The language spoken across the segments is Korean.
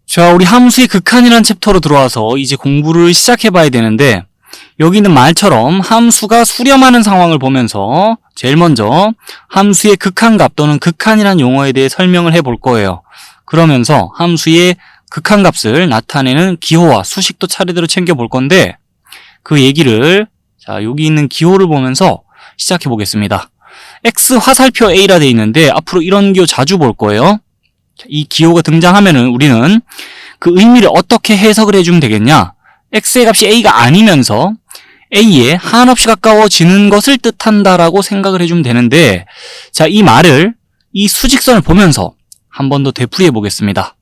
자, 우리 함수의 극한이라는 챕터로 들어와서 이제 공부를 시작해 봐야 되는데, 여기 있는 말처럼 함수가 수렴하는 상황을 보면서 제일 먼저 함수의 극한값 또는 극한이라는 용어에 대해 설명을 해 볼 거예요. 그러면서 함수의 극한값을 나타내는 기호와 수식도 차례대로 챙겨 볼 건데, 그 얘기를 자, 여기 있는 기호를 보면서 시작해 보겠습니다. x 화살표 a라 되어 있는데 앞으로 이런 기호 자주 볼 거예요. 이 기호가 등장하면은 우리는 그 의미를 어떻게 해석을 해주면 되겠냐? x의 값이 a가 아니면서 a에 한없이 가까워지는 것을 뜻한다라고 생각을 해주면 되는데, 자, 이 말을 이 수직선을 보면서 한 번 더 되풀이해 보겠습니다.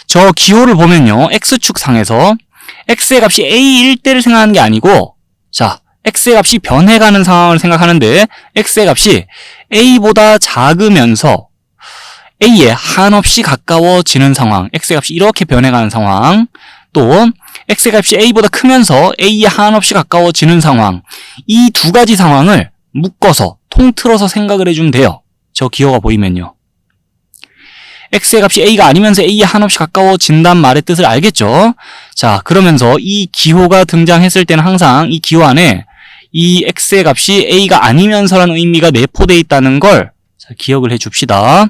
저 기호를 보면요, x축 상에서 x의 값이 a일 때를 생각하는 게 아니고, 자, x의 값이 변해가는 상황을 생각하는데, x의 값이 a보다 작으면서 a에 한없이 가까워지는 상황, x의 값이 이렇게 변해가는 상황, 또 x의 값이 a보다 크면서 a에 한없이 가까워지는 상황, 이 두 가지 상황을 묶어서 통틀어서 생각을 해주면 돼요. 저 기호가 보이면요. x의 값이 a가 아니면서 a에 한없이 가까워진다는 말의 뜻을 알겠죠? 자, 그러면서 이 기호가 등장했을 때는 항상 이 기호 안에 이 x의 값이 a가 아니면서라는 의미가 내포되어 있다는 걸 기억을 해 줍시다.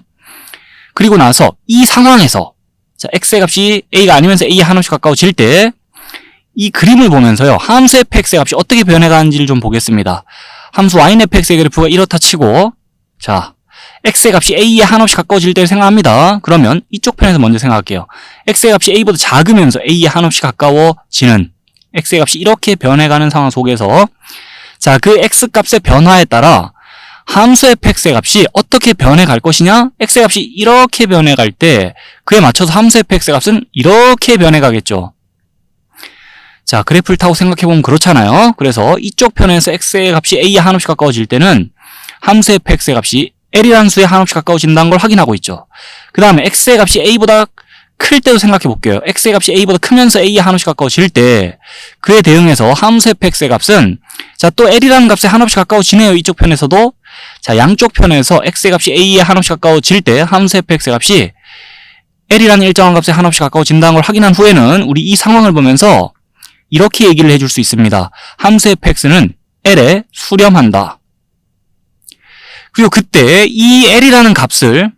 그리고 나서 이 상황에서 자, x의 값이 a가 아니면서 a에 한없이 가까워질 때 이 그림을 보면서요, 함수 fx의 값이 어떻게 변해가는지를 좀 보겠습니다. 함수 y는 fx의 그래프가 이렇다 치고, 자, x의 값이 a에 한없이 가까워질 때를 생각합니다. 그러면 이쪽 편에서 먼저 생각할게요. x의 값이 a보다 작으면서 a에 한없이 가까워지는 x의 값이 이렇게 변해가는 상황 속에서, 자, 그 x값의 변화에 따라 함수 fx의 값이 어떻게 변해갈 것이냐? x의 값이 이렇게 변해갈 때 그에 맞춰서 함수 fx의 값은 이렇게 변해가겠죠. 자, 그래프를 타고 생각해보면 그렇잖아요. 그래서 이쪽 편에서 x의 값이 a에 한없이 가까워질 때는 함수 fx의 값이 l이라는 수에 한없이 가까워진다는 걸 확인하고 있죠. 그 다음에 x의 값이 a보다 클 때도 생각해 볼게요. x의 값이 a보다 크면서 a에 한없이 가까워질 때 그에 대응해서 함수 fx의 값은, 자, 또 l이라는 값에 한없이 가까워지네요. 이쪽 편에서도. 자, 양쪽 편에서 x의 값이 a에 한없이 가까워질 때 함수 fx의 값이 l이라는 일정한 값에 한없이 가까워진다는 걸 확인한 후에는 우리 이 상황을 보면서 이렇게 얘기를 해줄 수 있습니다. 함수 fx는 l에 수렴한다. 그리고 그때 이 l이라는 값을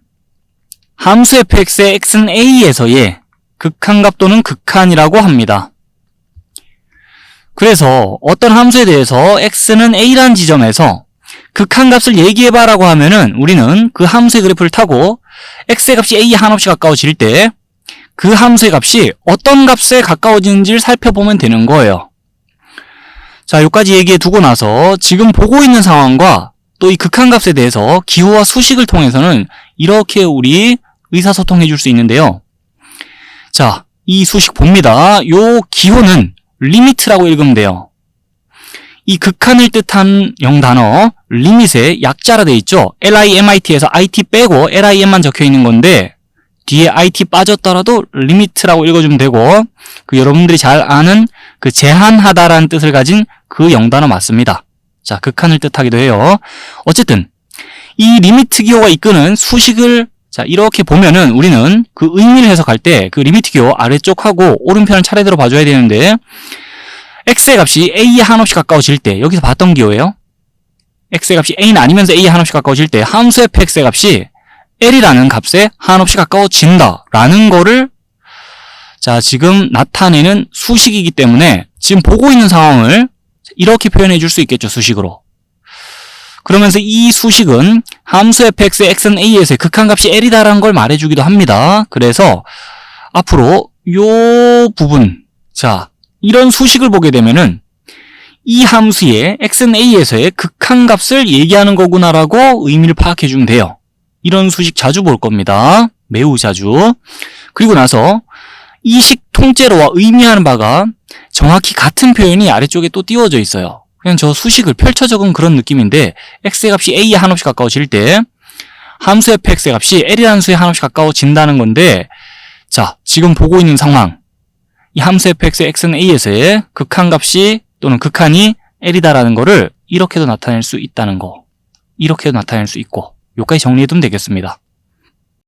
함수 fx의 x는 a에서의 극한값 또는 극한이라고 합니다. 그래서 어떤 함수에 대해서 x는 a라는 지점에서 극한값을 얘기해봐라고 하면은 우리는 그 함수의 그래프를 타고 x의 값이 a에 한없이 가까워질 때 그 함수의 값이 어떤 값에 가까워지는지를 살펴보면 되는 거예요. 자, 여기까지 얘기해 두고 나서 지금 보고 있는 상황과 또 이 극한값에 대해서 기호와 수식을 통해서는 이렇게 우리 의사소통해 줄 수 있는데요. 자, 이 수식 봅니다. 요 기호는 리미트라고 읽으면 돼요. 이 극한을 뜻한 영단어 리밋의 약자라 되어 있죠. limit에서 it 빼고 lim만 적혀 있는 건데 뒤에 it 빠졌더라도 리미트라고 읽어주면 되고, 그 여러분들이 잘 아는 그 제한하다라는 뜻을 가진 그 영단어 맞습니다. 자, 극한을 뜻하기도 해요. 어쨌든 이 리미트 기호가 이끄는 수식을 자, 이렇게 보면은 우리는 그 의미를 해석할 때 그 리미트 기호 아래쪽하고 오른편을 차례대로 봐줘야 되는데, x의 값이 a에 한없이 가까워질 때 여기서 봤던 기호예요. x의 값이 a는 아니면서 a에 한없이 가까워질 때 함수 fx의 값이 l이라는 값에 한없이 가까워진다 라는 거를 자, 지금 나타내는 수식이기 때문에 지금 보고 있는 상황을 이렇게 표현해 줄 수 있겠죠, 수식으로. 그러면서 이 수식은 함수 fx의 x는 a에서의 극한값이 l이다라는 걸 말해주기도 합니다. 그래서 앞으로 요 부분, 자, 이런 수식을 보게 되면은 이 함수의 x는 a에서의 극한값을 얘기하는 거구나라고 의미를 파악해 주면 돼요. 이런 수식 자주 볼 겁니다. 매우 자주. 그리고 나서 이 식 통째로와 의미하는 바가 정확히 같은 표현이 아래쪽에 또 띄워져 있어요. 그냥 저 수식을 펼쳐 적은 그런 느낌인데, x의 값이 a에 한없이 가까워질 때 함수 fx의 값이 l이라는 수에 한없이 가까워진다는 건데, 자, 지금 보고 있는 상황, 이 함수 fx의 x는 a에서의 극한값이 또는 극한이 l이다라는 거를 이렇게도 나타낼 수 있다는 거, 이렇게도 나타낼 수 있고, 여기까지 정리해두면 되겠습니다.